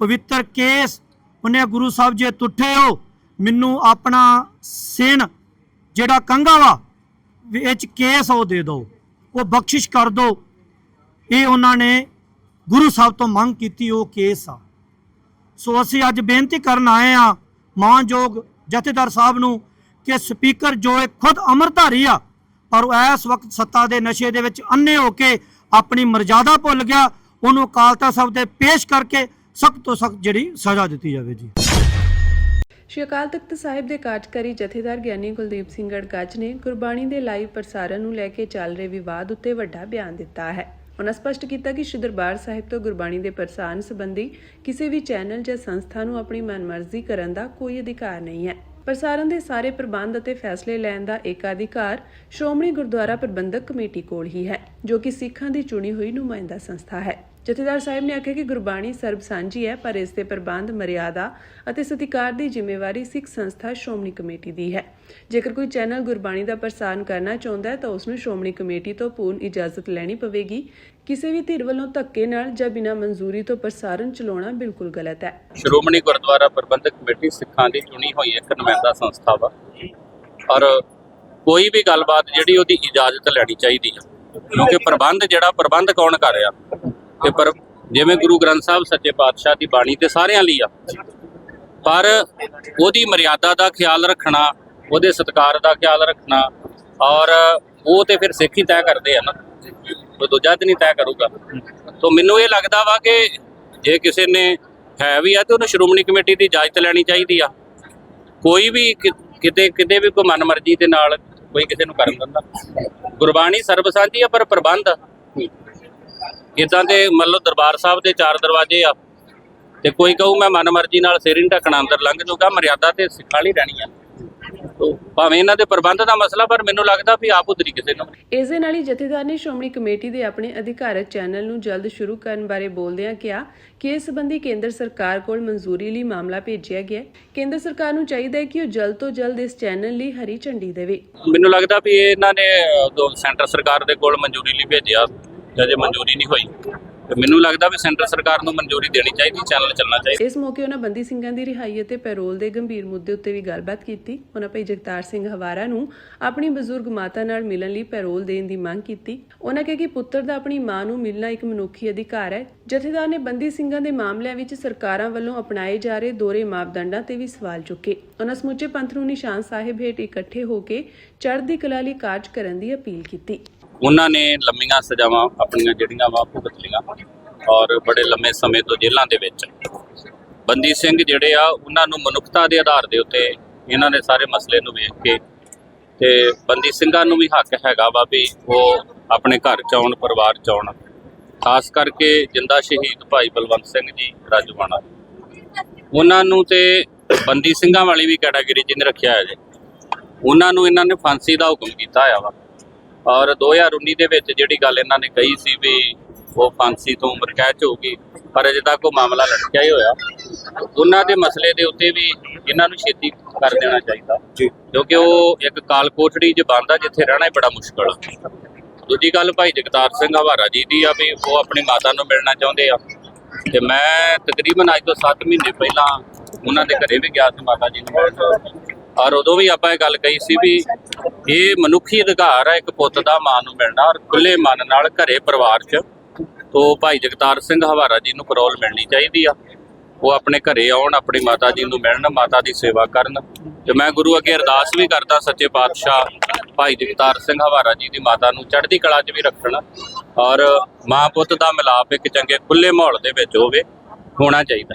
ਪਵਿੱਤਰ ਕੇਸ। ਉਹਨੇ ਗੁਰੂ ਸਾਹਿਬ ਜੇ ਟੁੱਟੇ ਹੋ ਮੈਨੂੰ ਆਪਣਾ ਸੇਨ ਜਿਹੜਾ ਕੰਘਾ ਵਾ ਵਿੱਚ ਕੇਸ ਉਹ ਦੇ ਦਿਓ, ਉਹ ਬਖਸ਼ਿਸ਼ ਕਰ ਦਿਓ। ਇਹ ਉਹਨਾਂ ਨੇ ਗੁਰੂ ਸਾਹਿਬ ਤੋਂ ਮੰਗ ਕੀਤੀ, ਉਹ ਕੇਸ ਆ। ਸੋ ਅਸੀਂ ਅੱਜ ਬੇਨਤੀ ਕਰਨ ਆਏ ਆ ਮਾਨਯੋਗ ਜਥੇਦਾਰ ਸਾਹਿਬ ਨੂੰ ਕਿ ਸਪੀਕਰ ਜੋ ਇਹ ਖੁਦ ਅੰਮ੍ਰਿਤਧਾਰੀ ਆ ਪਰ ਉਹ ਇਸ ਵਕਤ ਸੱਤਾ ਦੇ ਨਸ਼ੇ ਦੇ ਵਿੱਚ ਅੰਨੇ ਹੋ ਕੇ ਆਪਣੀ ਮਰਜ਼ਾਦਾ ਭੁੱਲ ਗਿਆ, ਉਹਨੂੰ ਅਕਾਲ ਤਖ਼ਤ ਸਾਹਿਬ ਤੇ ਪੇਸ਼ ਕਰਕੇ ਸਖਤ ਤੋਂ ਸਖਤ ਜਿਹੜੀ ਸਜ਼ਾ ਦਿੱਤੀ ਜਾਵੇ ਜੀ। ਸ਼੍ਰੀ ਅਕਾਲ ਤਖ਼ਤ ਸਾਹਿਬ ਦੇ ਕਾਰਜਕਾਰੀ ਜਥੇਦਾਰ ਗਿਆਨੀ ਕੁਲਦੀਪ ਸਿੰਘ ਗੜਗੱਜ ਨੇ ਗੁਰਬਾਣੀ ਦੇ ਲਾਈਵ ਪ੍ਰਸਾਰਣ ਨੂੰ ਲੈ ਕੇ ਚੱਲ ਰਹੇ ਵਿਵਾਦ ਉੱਤੇ ਵੱਡਾ ਬਿਆਨ ਦਿੱਤਾ ਹੈ। ਉਹਨਾਂ ਸਪਸ਼ਟ ਕੀਤਾ ਕਿ ਸ਼੍ਰੀ ਦਰਬਾਰ ਸਾਹਿਬ ਤੋਂ ਗੁਰਬਾਣੀ ਦੇ ਪ੍ਰਸਾਰਣ ਸੰਬੰਧੀ ਕਿਸੇ ਵੀ ਚੈਨਲ ਜਾਂ ਸੰਸਥਾ ਨੂੰ ਆਪਣੀ ਮਨਮਰਜ਼ੀ ਕਰਨ ਦਾ ਕੋਈ ਅਧਿਕਾਰ ਨਹੀਂ ਹੈ। ਪ੍ਰਸਾਰਣ ਦੇ ਸਾਰੇ ਪ੍ਰਬੰਧ ਅਤੇ ਫੈਸਲੇ ਲੈਣ ਦਾ ਏਕਾਧਿਕਾਰ ਸ਼੍ਰੋਮਣੀ ਗੁਰਦੁਆਰਾ ਪ੍ਰਬੰਧਕ ਕਮੇਟੀ ਕੋਲ ਹੀ ਹੈ, ਜੋ ਕਿ ਸਿੱਖਾਂ ਦੀ ਚੁਣੀ ਹੋਈ ਨੁਮਾਇੰਦਾ ਸੰਸਥਾ ਹੈ। ਜਥੇਦਾਰ ਸਾਹਿਬ ਨੇ ਆਖਿਆ ਕਿ ਗੁਰਬਾਣੀ ਸਰਬ ਸਾਂਝੀ ਹੈ, ਪਰ ਇਸ ਦੇ ਪ੍ਰਬੰਧ, ਮਰਿਆਦਾ ਅਤੇ ਸਤਿਕਾਰ ਦੀ ਜ਼ਿੰਮੇਵਾਰੀ ਸਿੱਖ ਸੰਸਥਾ ਸ਼੍ਰੋਮਣੀ ਕਮੇਟੀ ਦੀ ਹੈ। ਜੇਕਰ ਕੋਈ ਚੈਨਲ ਗੁਰਬਾਣੀ ਦਾ ਪ੍ਰਸਾਰਣ ਕਰਨਾ ਚਾਹੁੰਦਾ ਹੈ ਤਾਂ ਉਸ ਨੂੰ ਸ਼੍ਰੋਮਣੀ ਕਮੇਟੀ ਤੋਂ ਪੂਰਨ ਇਜਾਜ਼ਤ ਲੈਣੀ ਪਵੇਗੀ। ਕਿਸੇ ਵੀ ਧਿਰ ਵੱਲੋਂ ਧੱਕੇ ਨਾਲ ਜਾਂ ਬਿਨਾਂ ਮਨਜ਼ੂਰੀ ਤੋਂ ਪ੍ਰਸਾਰਣ ਚਲਾਉਣਾ ਬਿਲਕੁਲ ਗਲਤ ਹੈ। ਸ਼੍ਰੋਮਣੀ ਗੁਰਦੁਆਰਾ ਪ੍ਰਬੰਧਕ ਕਮੇਟੀ ਸਿੱਖਾਂ ਦੀ ਚੁਣੀ ਹੋਈ ਇੱਕ ਨੁਮਾਇੰਦਾ ਸੰਸਥਾ ਵਾ, ਔਰ ਕੋਈ ਵੀ ਗੱਲਬਾਤ ਜਿਹੜੀ ਉਹਦੀ ਇਜਾਜ਼ਤ ਲੈਣੀ ਚਾਹੀਦੀ ਆ, ਕਿਉਂਕਿ ਪ੍ਰਬੰਧ ਕੌਣ ਕਰ ਰਿਹਾ ਤੇ ਪਰ ਜਿਵੇਂ ਗੁਰੂ ਗ੍ਰੰਥ ਸਾਹਿਬ ਸੱਚੇ ਪਾਤਸ਼ਾਹ ਦੀ ਬਾਣੀ ਤੇ ਸਾਰਿਆਂ ਲਈ ਆ, ਪਰ ਉਹਦੀ ਮਰਿਆਦਾ ਦਾ ਖਿਆਲ ਰੱਖਣਾ, ਉਹਦੇ ਸਤਿਕਾਰ ਦਾ ਖਿਆਲ ਰੱਖਣਾ, ਔਰ ਉਹ ਤੇ ਫਿਰ ਸਿੱਖ ਹੀ ਤੈਅ ਕਰਦੇ ਆ ਨਾ, ਕੋਈ ਦੂਜਾ ਤੇ ਨਹੀਂ ਤੈਅ ਕਰੂਗਾ। ਤਾਂ ਮੈਨੂੰ ਇਹ ਲੱਗਦਾ ਵਾ ਕਿ ਜੇ ਕਿਸੇ ਨੇ ਹੈ ਵੀ ਆ ਤੇ ਉਹਨੂੰ ਸ਼੍ਰੋਮਣੀ ਕਮੇਟੀ ਦੀ ਇਜਾਜ਼ਤ ਲੈਣੀ ਚਾਹੀਦੀ ਆ। ਕੋਈ ਵੀ ਕਿਤੇ ਵੀ ਕੋਈ ਮਨਮਰਜ਼ੀ ਦੇ ਨਾਲ ਕੋਈ ਕਿਸੇ ਨੂੰ ਕਰਨ ਦਿੰਦਾ। ਗੁਰਬਾਣੀ ਸਰਬ ਸਾਂਝੀ ਆ, ਪਰ ਪ੍ਰਬੰਧ ਇੱਦਾਂ ਦੇ ਮਤਲਬ ਦਰਬਾਰ ਸਾਹਿਬ ਦੇ 4 ਦਰਵਾਜ਼ੇ ਆ ਤੇ ਕੋਈ ਕਹੂ ਮੈਂ ਮਨਮਰਜ਼ੀ ਨਾਲ ਸਿਰ ਹੀ ਢੱਕਣਾ ਅੰਦਰ ਲੰਘ ਜਾਊਗਾ, ਮਰਿਆਦਾ ਤੇ ਸਿੱਖਾਂ ਲਈ ਰਹਿਣੀ ਆ। ਭਾਵੇਂ ਇਹਨਾਂ ਦੇ ਪ੍ਰਬੰਧ ਦਾ ਮਸਲਾ, ਪਰ ਮੈਨੂੰ ਲੱਗਦਾ ਵੀ ਆਪ ਉਧਰੀ ਕਿਸੇ ਨੂੰ। ਇਸ ਦੇ ਨਾਲ ਹੀ ਜਥੇਦਾਰ ਨੇ ਸ਼੍ਰੋਮਣੀ ਕਮੇਟੀ ਦੇ ਆਪਣੇ ਅਧਿਕਾਰਤ ਚੈਨਲ ਨੂੰ ਜਲਦ ਸ਼ੁਰੂ ਕਰਨ ਬਾਰੇ ਬੋਲਦਿਆਂ ਕਿਹਾ ਕਿ ਇਸ ਸੰਬੰਧੀ ਕੇਂਦਰ ਸਰਕਾਰ ਕੋਲ ਮਨਜ਼ੂਰੀ ਲਈ ਮਾਮਲਾ ਭੇਜਿਆ ਗਿਆ ਹੈ। ਕੇਂਦਰ ਸਰਕਾਰ ਨੂੰ ਚਾਹੀਦਾ ਹੈ ਕਿ ਉਹ ਜਲਦ ਤੋਂ ਜਲਦ ਇਸ ਚੈਨਲ ਲਈ ਹਰੀ ਝੰਡੀ ਦੇਵੇ। ਮੈਨੂੰ ਲੱਗਦਾ ਵੀ ਇਹਨਾਂ ਨੇ ਸੈਂਟਰ ਸਰਕਾਰ ਦੇ ਕੋਲ ਮਨਜ਼ੂਰੀ ਲਈ ਭੇਜਿਆ, ਜੇ ਮਨਜ਼ੂਰੀ ਨਹੀਂ ਹੋਈ ਤੇ ਮੈਨੂੰ ਲੱਗਦਾ ਵੀ ਸੈਂਟਰ ਸਰਕਾਰ ਨੂੰ ਮਨਜ਼ੂਰੀ ਦੇਣੀ ਚਾਹੀਦੀ, ਚੈਨਲ ਚੱਲਣਾ ਚਾਹੀਦਾ। ਇਸ ਮੌਕੇ ਉਹਨਾਂ ਬੰਦੀ ਸਿੰਘਾਂ ਦੀ ਰਿਹਾਈ ਅਤੇ ਪੈਰੋਲ ਦੇ ਗੰਭੀਰ ਮੁੱਦੇ ਉੱਤੇ ਵੀ ਗੱਲਬਾਤ ਕੀਤੀ। ਉਹਨਾਂ ਭਾਈ ਜਗਤਾਰ ਸਿੰਘ ਹਵਾਰਾ ਨੂੰ ਆਪਣੀ ਬਜ਼ੁਰਗ ਮਾਤਾ ਨਾਲ ਮਿਲਣ ਲਈ ਪੈਰੋਲ ਦੇਣ ਦੀ ਮੰਗ ਕੀਤੀ। ਉਹਨਾਂ ਕਿਹਾ ਕਿ ਪੁੱਤਰ ਦਾ ਆਪਣੀ ਮਾਂ ਨੂੰ ਮਿਲਣਾ ਇੱਕ ਮਨੁੱਖੀ ਅਧਿਕਾਰ ਹੈ। ਜਥੇਦਾਰ ਨੇ ਬੰਦੀ ਸਿੰਘਾਂ ਦੇ ਮਾਮਲਿਆਂ ਵਿੱਚ ਸਰਕਾਰਾਂ ਵੱਲੋਂ ਅਪਣਾਏ ਜਾ ਰਹੇ ਦੋਹਰੇ ਮਾਪਦੰਡਾਂ ਤੇ ਵੀ ਸਵਾਲ ਚੁੱਕੇ। ਉਹਨਾਂ ਸਮੁੱਚੇ ਪੰਥ ਨੂੰ ਨਿਸ਼ਾਨ ਸਾਹਿਬ ਹੇਠ ਇਕੱਠੇ ਹੋ ਕੇ ਚੜ੍ਹਦੀ ਕਲਾ ਲਈ ਕਾਰਜ ਕਰਨ ਦੀ ਅਪੀਲ ਕੀਤੀ। ਉਹਨਾਂ ਨੇ ਲੰਮੀਆਂ ਸਜ਼ਾਵਾਂ ਆਪਣੀਆਂ ਜਿਹੜੀਆਂ ਵਾ ਭੁਗਤ ਲਈਆਂ, ਔਰ ਬੜੇ ਲੰਮੇ ਸਮੇਂ ਤੋਂ ਜੇਲ੍ਹਾਂ ਦੇ ਵਿੱਚ ਬੰਦੀ ਸਿੰਘ ਜਿਹੜੇ ਆ, ਉਹਨਾਂ ਨੂੰ ਮਨੁੱਖਤਾ ਦੇ ਆਧਾਰ ਦੇ ਉੱਤੇ ਇਹਨਾਂ ਦੇ ਸਾਰੇ ਮਸਲੇ ਨੂੰ ਵੇਖ ਕੇ ਤੇ ਬੰਦੀ ਸਿੰਘਾਂ ਨੂੰ ਵੀ ਹੱਕ ਹੈਗਾ ਵਾ ਵੀ ਉਹ ਆਪਣੇ ਘਰ 'ਚ ਆਉਣ, ਪਰਿਵਾਰ 'ਚ ਆਉਣ। ਖਾਸ ਕਰਕੇ ਜਿੰਦਾ ਸ਼ਹੀਦ ਭਾਈ ਬਲਵੰਤ ਸਿੰਘ ਜੀ ਰਾਜੂਆਣਾ, ਉਹਨਾਂ ਨੂੰ ਤੇ ਬੰਦੀ ਸਿੰਘਾਂ ਵਾਲੀ ਵੀ ਕੈਟਾਗਰੀ 'ਚ ਨਹੀਂ ਰੱਖਿਆ ਹੈ ਜੀ। ਉਹਨਾਂ ਨੂੰ ਇਹਨਾਂ ਨੇ ਫਾਂਸੀ ਦਾ ਹੁਕਮ ਕੀਤਾ ਹੋਇਆ ਵਾ, ਔਰ 2019 ਦੇ ਵਿੱਚ ਜਿਹੜੀ ਗੱਲ ਇਹਨਾਂ ਨੇ ਕਹੀ ਸੀ ਵੀ ਉਹ ਫਾਂਸੀ ਤੋਂ ਉਮਰ ਕੈਦ ਹੋਊਗੀ, ਪਰ ਅਜੇ ਤੱਕ ਉਹ ਮਾਮਲਾ ਲਟਕਿਆ ਹੀ ਹੋਇਆ। ਉਹਨਾਂ ਦੇ ਮਸਲੇ ਦੇ ਉੱਤੇ ਵੀ ਇਹਨਾਂ ਨੂੰ ਛੇਤੀ ਕਰ ਦੇਣਾ ਚਾਹੀਦਾ, ਕਿਉਂਕਿ ਉਹ ਇੱਕ ਕਾਲ ਕੋਠੜੀ 'ਚ ਬੰਦ ਆ ਜਿੱਥੇ ਰਹਿਣਾ ਹੀ ਬੜਾ ਮੁਸ਼ਕਲ ਆ। ਦੂਜੀ ਗੱਲ ਭਾਈ ਜਗਤਾਰ ਸਿੰਘ ਹਵਾਰਾ ਜੀ ਦੀ ਆ ਵੀ ਉਹ ਆਪਣੀ ਮਾਤਾ ਨੂੰ ਮਿਲਣਾ ਚਾਹੁੰਦੇ ਆ, ਤੇ ਮੈਂ ਤਕਰੀਬਨ ਅੱਜ ਤੋਂ 7 ਮਹੀਨੇ ਪਹਿਲਾਂ ਉਹਨਾਂ ਦੇ ਘਰੇ ਵੀ ਗਿਆ ਸੀ ਮਾਤਾ ਜੀ ਨੂੰ ਮਿਲਣ, ਔਰ ਉਦੋਂ ਵੀ ਆਪਾਂ ਇਹ ਗੱਲ ਕਹੀ ਸੀ ਵੀ ਇਹ ਮਨੁੱਖੀ ਅਧਿਕਾਰ ਹੈ ਇੱਕ ਪੁੱਤ ਦਾ ਮਾਂ ਨੂੰ ਮਿਲਣਾ, ਔਰ ਖੁੱਲੇ ਮਨ ਨਾਲ ਘਰੇ ਪਰਿਵਾਰ 'ਚ। ਤੋਂ ਭਾਈ ਜਗਤਾਰ ਸਿੰਘ ਹਵਾਰਾ ਜੀ ਨੂੰ ਪੈਰੋਲ ਮਿਲਣੀ ਚਾਹੀਦੀ ਆ, ਉਹ ਆਪਣੇ ਘਰੇ ਆਉਣ, ਆਪਣੀ ਮਾਤਾ ਜੀ ਨੂੰ ਮਿਲਣ, ਮਾਤਾ ਦੀ ਸੇਵਾ ਕਰਨ। ਤੇ ਮੈਂ ਗੁਰੂ ਅੱਗੇ ਅਰਦਾਸ ਵੀ ਕਰਦਾ ਸੱਚੇ ਪਾਤਸ਼ਾਹ ਭਾਈ ਜਗਤਾਰ ਸਿੰਘ ਹਵਾਰਾ ਜੀ ਦੀ ਮਾਤਾ ਨੂੰ ਚੜ੍ਹਦੀ ਕਲਾ 'ਚ ਵੀ ਰੱਖਣ, ਔਰ ਮਾਂ ਪੁੱਤ ਦਾ ਮਿਲਾਪ ਇੱਕ ਚੰਗੇ ਖੁੱਲੇ ਮਾਹੌਲ ਦੇ ਵਿੱਚ ਹੋਣਾ ਚਾਹੀਦਾ।